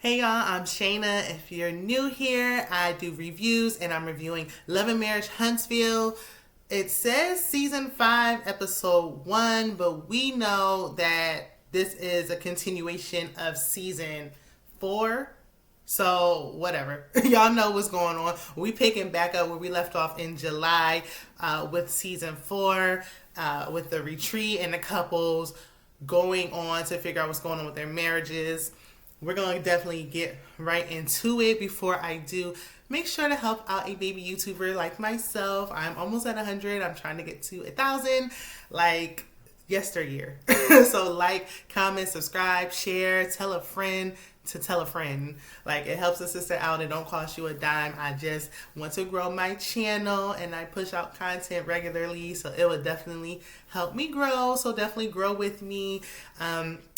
Hey y'all, I'm Shayna. If you're new here, I do reviews and I'm reviewing Love and Marriage Huntsville. It says season 5, episode 1, but we know that this is a continuation of season 4. So, whatever. Y'all know what's going on. We picking back up where we left off in July with season 4, with the retreat and the couples going on to figure out what's going on with their marriages. We're going to definitely get right into it. Before I do, make sure to help out a baby YouTuber like myself. I'm almost at 100. I'm trying to get to 1,000 like yesteryear. So like, comment, subscribe, share, tell a friend to tell a friend. Like, it helps a sister out. It don't cost you a dime. I just want to grow my channel and I push out content regularly, so it would definitely help me grow. So definitely grow with me.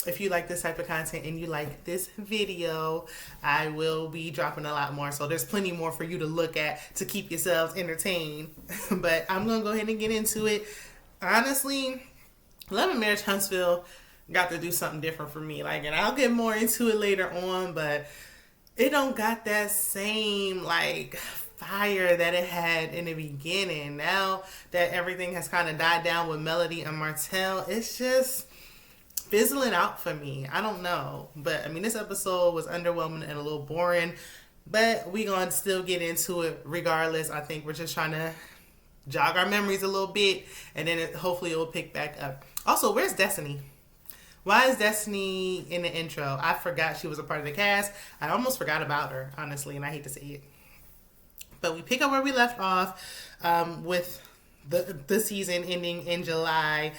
If you like this type of content and you like this video, I will be dropping a lot more, so there's plenty more for you to look at to keep yourselves entertained. But I'm gonna go ahead and get into it. Honestly, Love and Marriage Huntsville got to do something different for me. Like, and I'll get more into it later on, but it don't got that same like fire that it had in the beginning. Now that everything has kind of died down with Melody and Martell, it's just fizzling out for me. I don't know, but I mean, this episode was underwhelming and a little boring, but we gonna still get into it regardless. I think we're just trying to jog our memories a little bit, and then hopefully it will pick back up. Also, where's Destiny? Why is Destiny in the intro? I forgot she was a part of the cast. I almost forgot about her, honestly, and I hate to say it. But we pick up where we left off with the season ending in July.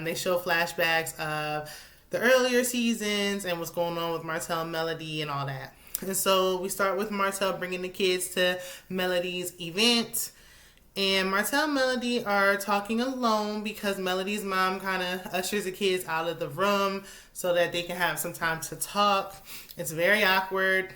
They show flashbacks of the earlier seasons and what's going on with Martell and Melody and all that. And so we start with Martell bringing the kids to Melody's event. And Martell and Melody are talking alone because Melody's mom kind of ushers the kids out of the room so that they can have some time to talk. It's very awkward,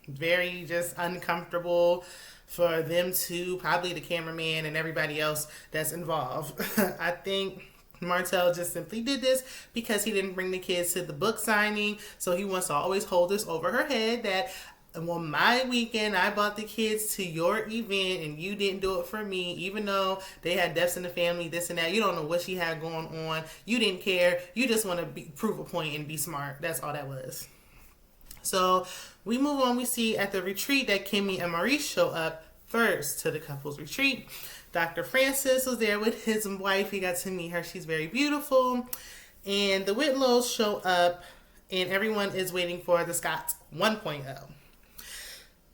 very just uncomfortable for them two, probably the cameraman and everybody else that's involved. I think Martell just simply did this because he didn't bring the kids to the book signing, so he wants to always hold this over her head that, well, my weekend, I brought the kids to your event and you didn't do it for me, even though they had deaths in the family, this and that. You don't know what she had going on. You didn't care. You just want to prove a point and be smart. That's all that was. So we move on. We see at the retreat that Kimmy and Maurice show up first to the couple's retreat. Dr. Francis was there with his wife. He got to meet her. She's very beautiful. And the Whitlows show up and everyone is waiting for the Scots 1.0.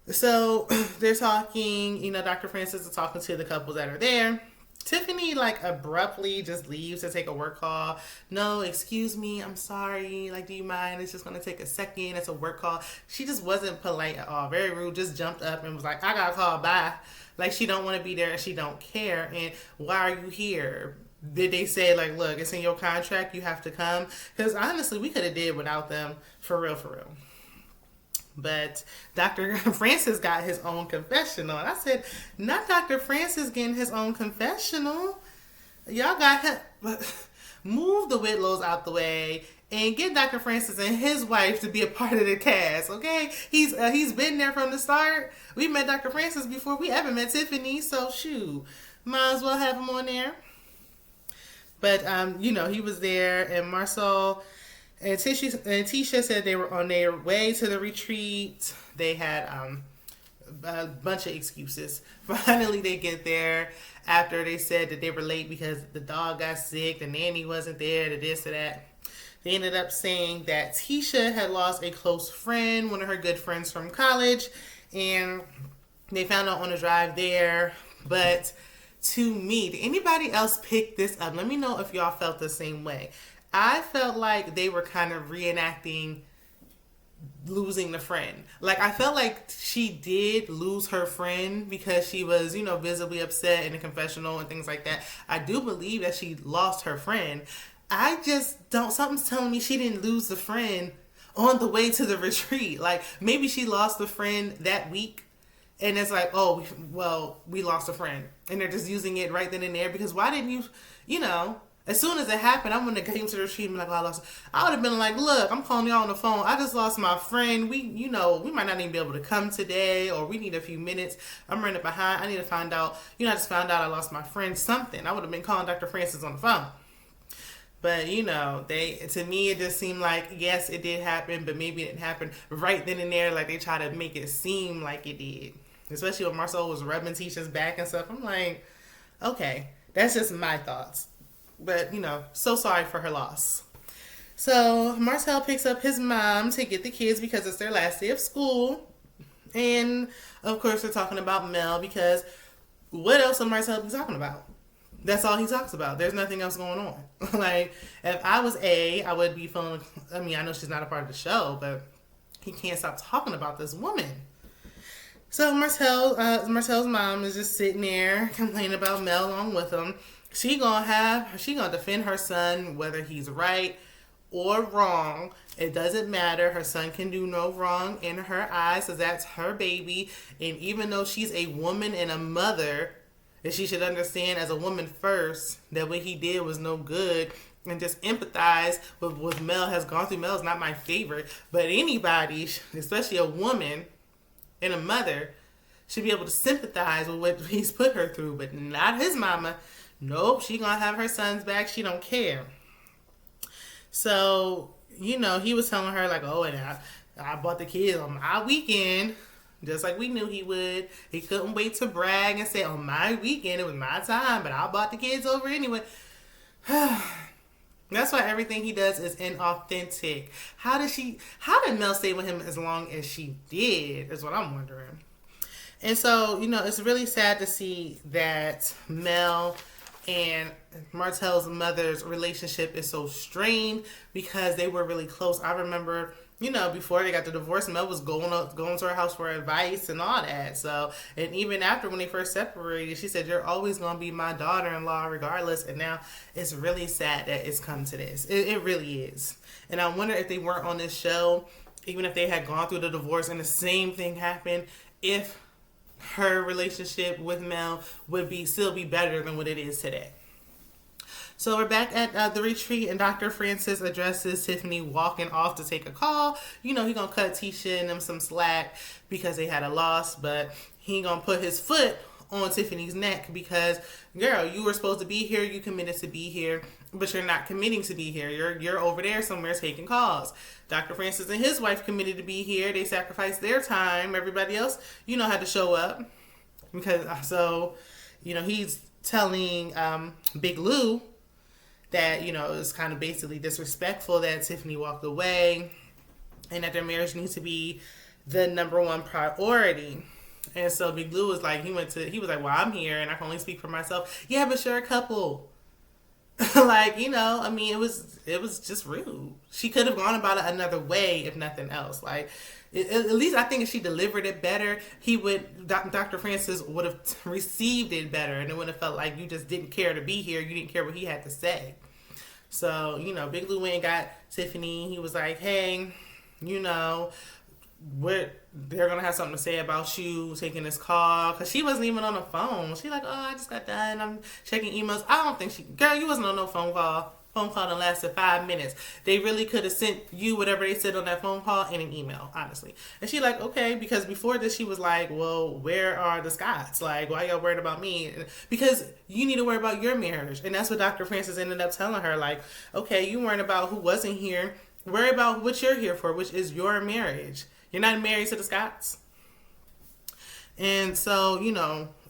So they're talking, Dr. Francis is talking to the couples that are there. Tiffany like abruptly just leaves to take a work call. No, excuse me, I'm sorry. Like, do you mind? It's just going to take a second. It's a work call. She just wasn't polite at all. Very rude. Just jumped up and was like, I got a call, bye. Like, she don't want to be there and she don't care. And why are you here? Did they say, like, look, it's in your contract, you have to come? Because honestly, we could have did without them, for real, for real. But Dr. Francis got his own confessional. And I said, not Dr. Francis getting his own confessional. Y'all got him. Move the Whitlows out the way and get Dr. Francis and his wife to be a part of the cast, okay? He's been there from the start. We met Dr. Francis before we ever met Tiffany'S, so shoot. Might as well have him on there. But, he was there, and Marcel and Tisha said they were on their way to the retreat. They had a bunch of excuses. Finally, they get there after they said that they were late because the dog got sick, the nanny wasn't there, the this or that. They ended up saying that Tisha had lost a close friend, one of her good friends from college, and they found out on the drive there. But to me, did anybody else pick this up? Let me know if y'all felt the same way. I felt like they were kind of reenacting losing the friend. Like, I felt like she did lose her friend because she was, visibly upset in the confessional and things like that. I do believe that she lost her friend. I just don't, something's telling me she didn't lose the friend on the way to the retreat. Like, maybe she lost the friend that week and it's like, we lost a friend. And they're just using it right then and there because why didn't you, As soon as it happened, I wouldn't have came to the retreat and be like, oh, I would have been like, look, I'm calling y'all on the phone. I just lost my friend. We might not even be able to come today, or we need a few minutes. I'm running behind. I need to find out. I just found out I lost my friend. Something. I would have been calling Dr. Francis on the phone. But, to me, it just seemed like, yes, it did happen, but maybe it didn't happen right then and there. Like, they try to make it seem like it did. Especially when Marcel was rubbing Tisha's back and stuff. I'm like, okay, that's just my thoughts. But, so sorry for her loss. So, Martell picks up his mom to get the kids because it's their last day of school. And, of course, they're talking about Mel because what else would Martell be talking about? That's all he talks about. There's nothing else going on. Like, if I was I would be feeling, I know she's not a part of the show, but he can't stop talking about this woman. So, Martell's mom is just sitting there complaining about Mel along with him. She gonna defend her son whether he's right or wrong. It doesn't matter. Her son can do no wrong in her eyes, because that's her baby. And even though she's a woman and a mother, that she should understand as a woman first that what he did was no good, and just empathize with what Mel has gone through. Mel's not my favorite, but anybody, especially a woman and a mother, should be able to sympathize with what he's put her through, but not his mama. Nope, she gonna have her son's back. She don't care. So, he was telling her like, oh, and I bought the kids on my weekend, just like we knew he would. He couldn't wait to brag and say, on my weekend, it was my time, but I bought the kids over anyway. That's why everything he does is inauthentic. How did Mel stay with him as long as she did, is what I'm wondering. And so, it's really sad to see that Mel and Martell's mother's relationship is so strained, because they were really close. I remember, before they got the divorce, Mel was going to her house for advice and all that. So, and even after, when they first separated, she said, you're always going to be my daughter-in-law regardless. And now it's really sad that it's come to this. It really is. And I wonder if they weren't on this show, even if they had gone through the divorce and the same thing happened, if her relationship with Mel would still be better than what it is today. So we're back at the retreat, and Dr. Francis addresses Tiffany walking off to take a call. He gonna cut Tisha and them some slack because they had a loss, but he gonna put his foot on Tiffany's neck because, girl, you were supposed to be here, you committed to be here, but you're not committing to be here. You're over there somewhere taking calls. Dr. Francis and his wife committed to be here. They sacrificed their time. Everybody else, had to show up. Because, he's telling Big Lou that, it's kind of basically disrespectful that Tiffany walked away and that their marriage needs to be the number one priority. And so Big Lou was like, he was like, well, I'm here and I can only speak for myself. Yeah, but you're a couple. Like, it was just rude. She could have gone about it another way, if nothing else. Like, at least I think if she delivered it better, Dr. Francis would have received it better, and it would have felt like you just didn't care to be here. You didn't care what he had to say. So, Big Lou went and got Tiffany. He was like, hey, they're going to have something to say about you taking this call. Because she wasn't even on the phone. She like, oh, I just got done. I'm checking emails. I don't think girl, you wasn't on no phone call. Phone call that lasted 5 minutes. They really could have sent you whatever they said on that phone call in an email, honestly. And she like, okay, because before this she was like, well, where are the Scotts? Like, why y'all worried about me? Because you need to worry about your marriage. And that's what Dr. Francis ended up telling her. Like, okay, you worried about who wasn't here. Worry about what you're here for, which is your marriage. You're not married to the Scotts. And so,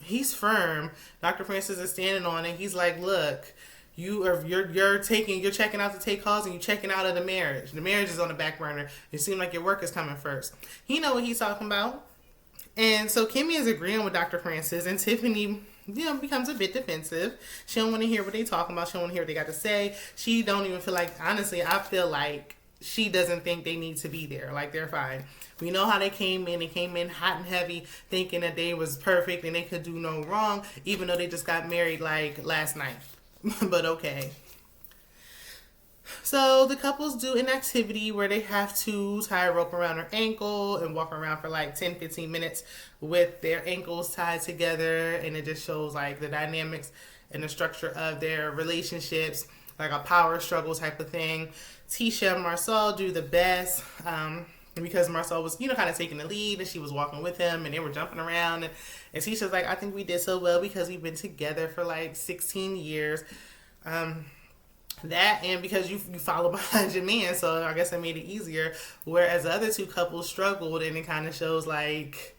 he's firm. Dr. Francis is standing on it. He's like, look, you're checking out to take calls, and you're checking out of the marriage. The marriage is on the back burner. It seems like your work is coming first. He know what he's talking about. And so Kimmy is agreeing with Dr. Francis, and Tiffany, becomes a bit defensive. She don't want to hear what they talking about. She don't want to hear what they got to say. She don't even feel like, honestly, I feel like she doesn't think they need to be there. Like, they're fine. We know how they came in. They came in hot and heavy, thinking that they was perfect and they could do no wrong, even though they just got married like last night. But okay. So the couples do an activity where they have to tie a rope around their ankle and walk around for like 10-15 minutes with their ankles tied together, and it just shows like the dynamics and the structure of their relationships. like a power struggle type of thing. Tisha and Marcel do the best. Because Marcel was, kind of taking the lead and she was walking with him and they were jumping around. And Tisha's like, I think we did so well because we've been together for like 16 years. That and because you follow behind your man, so I guess it made it easier. Whereas the other two couples struggled, and it kind of shows like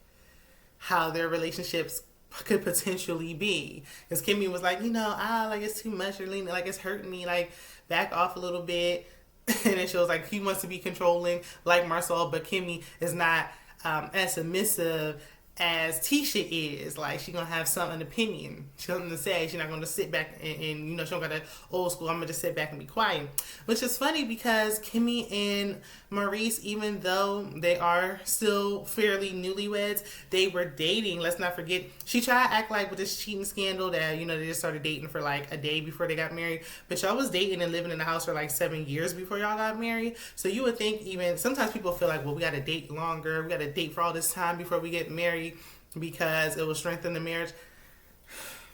how their relationships could potentially be. Because Kimmy was like, like it's too much, or like it's hurting me, like back off a little bit. And it shows like he wants to be controlling like Marcel, but Kimmy is not as submissive as Tisha is. Like, she gonna have an opinion, something to say. She's not gonna sit back and she don't got that old school, I'm gonna just sit back and be quiet. Which is funny because Kimmy and Maurice, even though they are still fairly newlyweds, they were dating. Let's not forget, she tried to act like with this cheating scandal that, they just started dating for like a day before they got married. But y'all was dating and living in the house for like 7 years before y'all got married. So you would think, even sometimes people feel like, well, we gotta date longer, we gotta date for all this time before we get married, because it will strengthen the marriage.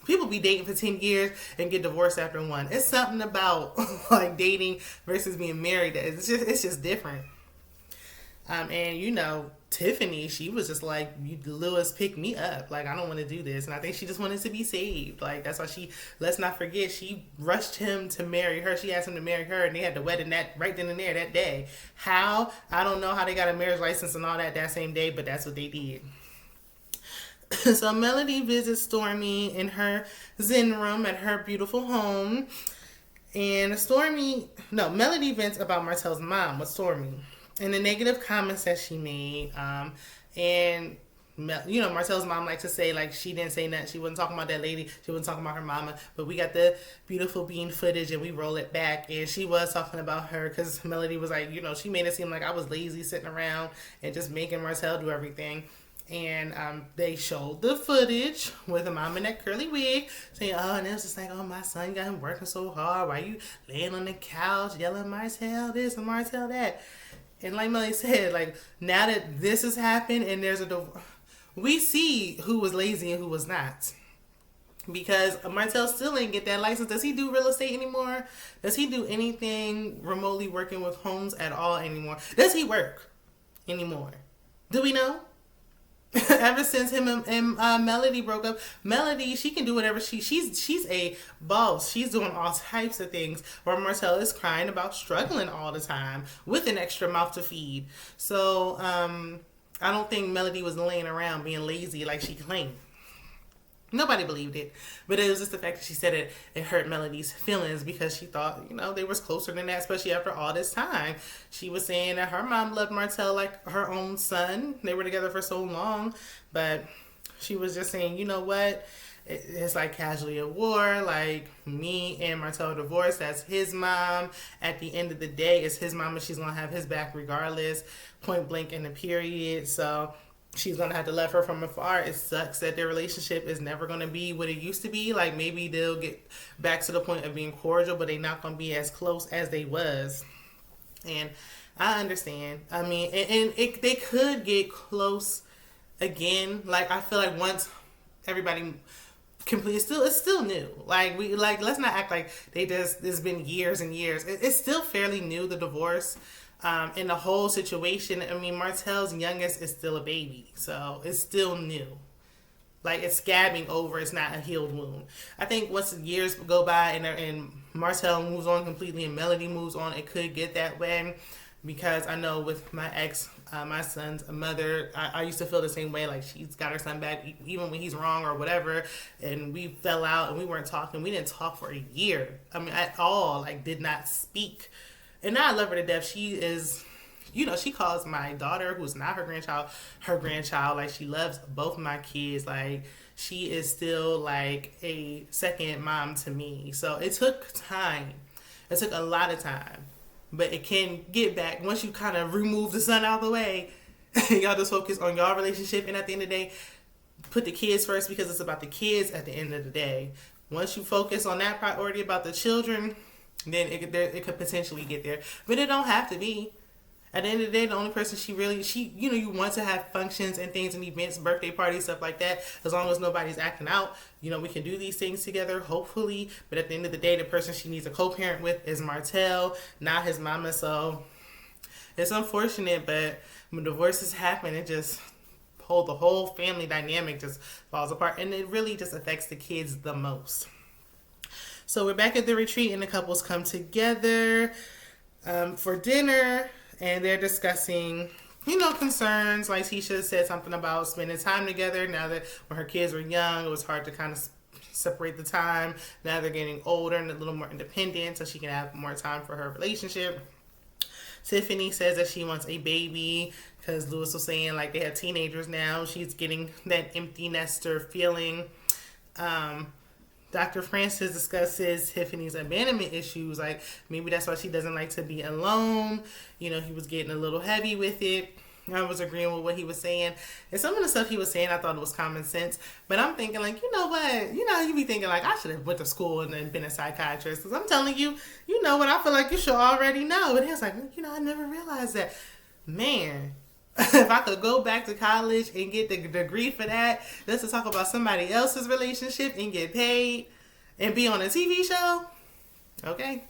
People be dating for 10 years and get divorced after one. It's something about like dating versus being married that it's just different. And Tiffany, she was just like, Lewis, pick me up. Like, I don't want to do this. And I think she just wanted to be saved. Like, that's why let's not forget, she rushed him to marry her. She asked him to marry her, and they had the wedding right then and there that day. How? I don't know how they got a marriage license and all that same day, but that's what they did. So Melody visits Stormy in her zen room at her beautiful home. And Melody vents about Martell's mom with Stormy and the negative comments that she made. And Martell's mom likes to say, like, she didn't say nothing. She wasn't talking about that lady. She wasn't talking about her mama. But we got the beautiful bean footage and we roll it back. And she was talking about her because Melody was like, she made it seem like I was lazy sitting around and just making Martell do everything. And they showed the footage with the mom in that curly wig saying, and it was just like, my son got him working so hard. Why you laying on the couch yelling Martell this and Martell that? And like Melody said, like, now that this has happened and there's we see who was lazy and who was not. Because Martell still ain't get that license. Does he do real estate anymore? Does he do anything remotely working with homes at all anymore? Does he work anymore? Do we know? Ever since him and Melody broke up, Melody, she can do whatever she's a boss. She's doing all types of things. Where Martell is crying about struggling all the time with an extra mouth to feed. So I don't think Melody was laying around being lazy like she claimed. Nobody believed it. But it was just the fact that she said it hurt Melody's feelings because she thought, they was closer than that, especially after all this time. She was saying that her mom loved Martell like her own son. They were together for so long. But she was just saying, you know what? It's like casualty of war. Like, me and Martell divorced. That's his mom. At the end of the day, it's his mom and she's going to have his back regardless. Point blank in the period. So she's going to have to love her from afar. It sucks that their relationship is never going to be what it used to be. Like, maybe they'll get back to the point of being cordial, but they're not going to be as close as they was. And I understand. I mean, they could get close again. Like, I feel like once everybody it's still new. Let's not act like it's been years and years. It's still fairly new, the divorce. In the whole situation. I mean, Martell's youngest is still a baby, so it's still new. Like, it's scabbing over. It's not a healed wound. I think once the years go by and Martell moves on completely and Melody moves on, it could get that way. Because I know with my ex, my son's mother, I used to feel the same way. Like, she's got her son back even when he's wrong or whatever. And we fell out and we weren't talking. We didn't talk for a year. I mean, at all. Like, did not speak. And now I love her to death. She is, she calls my daughter, who's not her grandchild, her grandchild. Like, she loves both of my kids. Like, she is still like a second mom to me. So it took time. It took a lot of time. But it can get back. Once you kind of remove the son out of the way, y'all just focus on y'all relationship. And at the end of the day, put the kids first, because it's about the kids at the end of the day. Once you focus on that priority about the children, then it could potentially get there. But it don't have to be. At the end of the day, the only person you want to have functions and things and events, birthday parties, stuff like that, as long as nobody's acting out, we can do these things together, hopefully. But at the end of the day, the person she needs a co-parent with is Martell, not his mama. So it's unfortunate, but when divorces happen, it just the whole family dynamic just falls apart, and it really just affects the kids the most. So we're back at the retreat, and the couples come together for dinner, and they're discussing, concerns. Like Tisha said something about spending time together. Now that when her kids were young, it was hard to kind of separate the time. Now they're getting older and a little more independent, so she can have more time for her relationship. Tiffany says that she wants a baby because Lewis was saying like they have teenagers now. She's getting that empty nester feeling. Dr. Francis discusses Tiffany's abandonment issues. Like maybe that's why she doesn't like to be alone. He was getting a little heavy with it. I was agreeing with what he was saying. And some of the stuff he was saying, I thought it was common sense. But I'm thinking, like, you know what? You be thinking, like, I should have went to school and then been a psychiatrist. Because I'm telling you, you know what? I feel like you should already know. And he was like, I never realized that. Man, if I could go back to college and get the degree for that, just to talk about somebody else's relationship and get paid and be on a TV show, okay.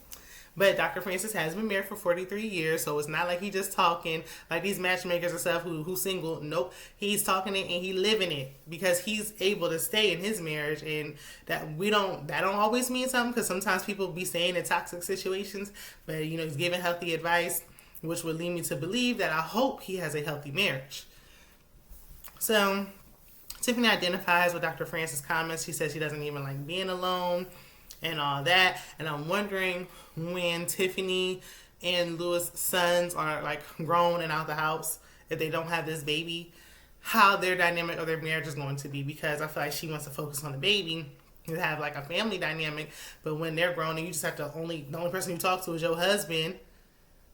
But Dr. Francis has been married for 43 years, so it's not like he's just talking like these matchmakers and stuff who's single. Nope. He's talking it and he living it because he's able to stay in his marriage, and that don't always mean something because sometimes people be staying in toxic situations, but he's giving healthy advice, which would lead me to believe that I hope he has a healthy marriage. So Tiffany identifies with Dr. Francis' comments. She says she doesn't even like being alone and all that. And I'm wondering when Tiffany and Lewis' sons are like grown and out the house, if they don't have this baby, how their dynamic of their marriage is going to be, because I feel like she wants to focus on the baby and have like a family dynamic. But when they're grown and you just have the only person you talk to is your husband,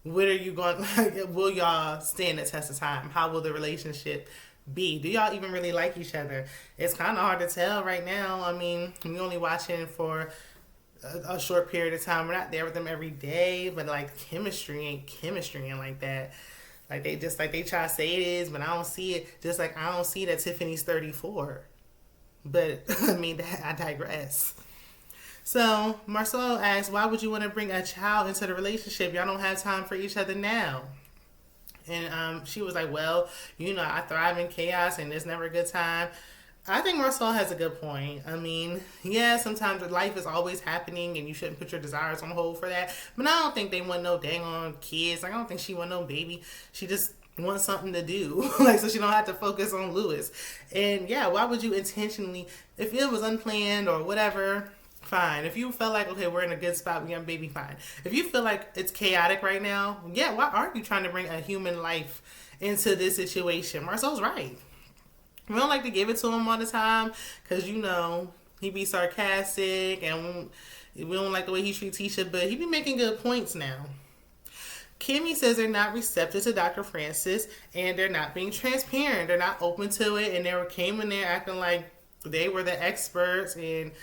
what are you going, will y'all stand the test of time? How will the relationship be? Do y'all even really like each other? It's kind of hard to tell right now. I mean, we're only watching for a short period of time. We're not there with them every day, but like chemistry ain't chemistry like that. Like they try to say it is, but I don't see it. Just like I don't see that Tiffany's 34. But I mean, I digress. So Marcelo asks, why would you want to bring a child into the relationship? Y'all don't have time for each other now. And she was like, well, I thrive in chaos and there's never a good time. I think Marcel has a good point. I mean, yeah, sometimes life is always happening and you shouldn't put your desires on hold for that. But I don't think they want no dang on kids. Like, I don't think she want no baby. She just wants something to do. So she don't have to focus on Lewis. And yeah, why would you intentionally, if it was unplanned or whatever, fine. If you felt like, okay, we're in a good spot, we have a baby, fine. If you feel like it's chaotic right now, yeah, why aren't you trying to bring a human life into this situation? Marcel's right. We don't like to give it to him all the time because, he be sarcastic and we don't like the way he treats Tisha, but he be making good points now. Kimmy says they're not receptive to Dr. Francis and they're not being transparent. They're not open to it, and they came in there acting like they were the experts and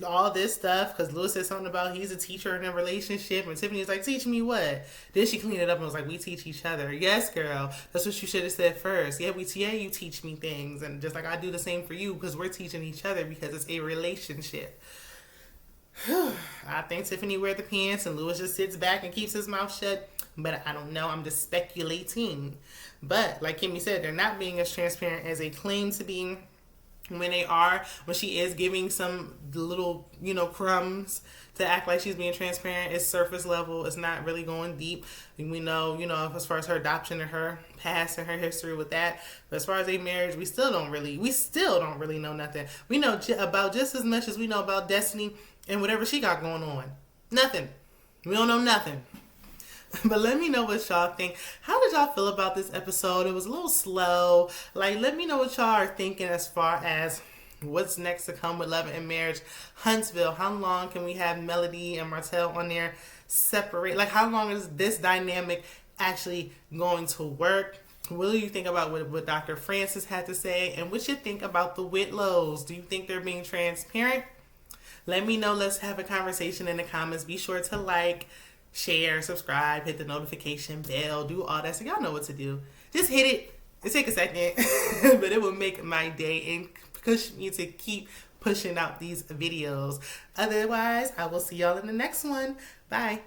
all this stuff because Lewis said something about he's a teacher in a relationship, and Tiffany was like, teach me what? Then she cleaned it up and was like, we teach each other. Yes, girl, that's what you should have said first. Yeah, you teach me things, and just like I do the same for you because we're teaching each other because it's a relationship. I think Tiffany wear the pants and Lewis just sits back and keeps his mouth shut, but I don't know. I'm just speculating. But like Kimmy said, they're not being as transparent as they claim to be. When she is giving some little, crumbs to act like she's being transparent, it's surface level. It's not really going deep. And we know, as far as her adoption and her past and her history with that. But as far as a marriage, we still don't really know nothing. We know about just as much as we know about Destiny and whatever she got going on. Nothing. We don't know nothing. But let me know what y'all think. How did y'all feel about this episode? It was a little slow. Like, let me know what y'all are thinking as far as what's next to come with Love and Marriage Huntsville. How long can we have Melody and Martell on there separate? Like, how long is this dynamic actually going to work? What do you think about what Dr. Francis had to say? And what you think about the Whitlows? Do you think they're being transparent? Let me know. Let's have a conversation in the comments. Be sure to like, share, subscribe, hit the notification bell, do all that. So y'all know what to do. Just hit it. It take a second, but it will make my day and push me to keep pushing out these videos. Otherwise, I will see y'all in the next one. Bye.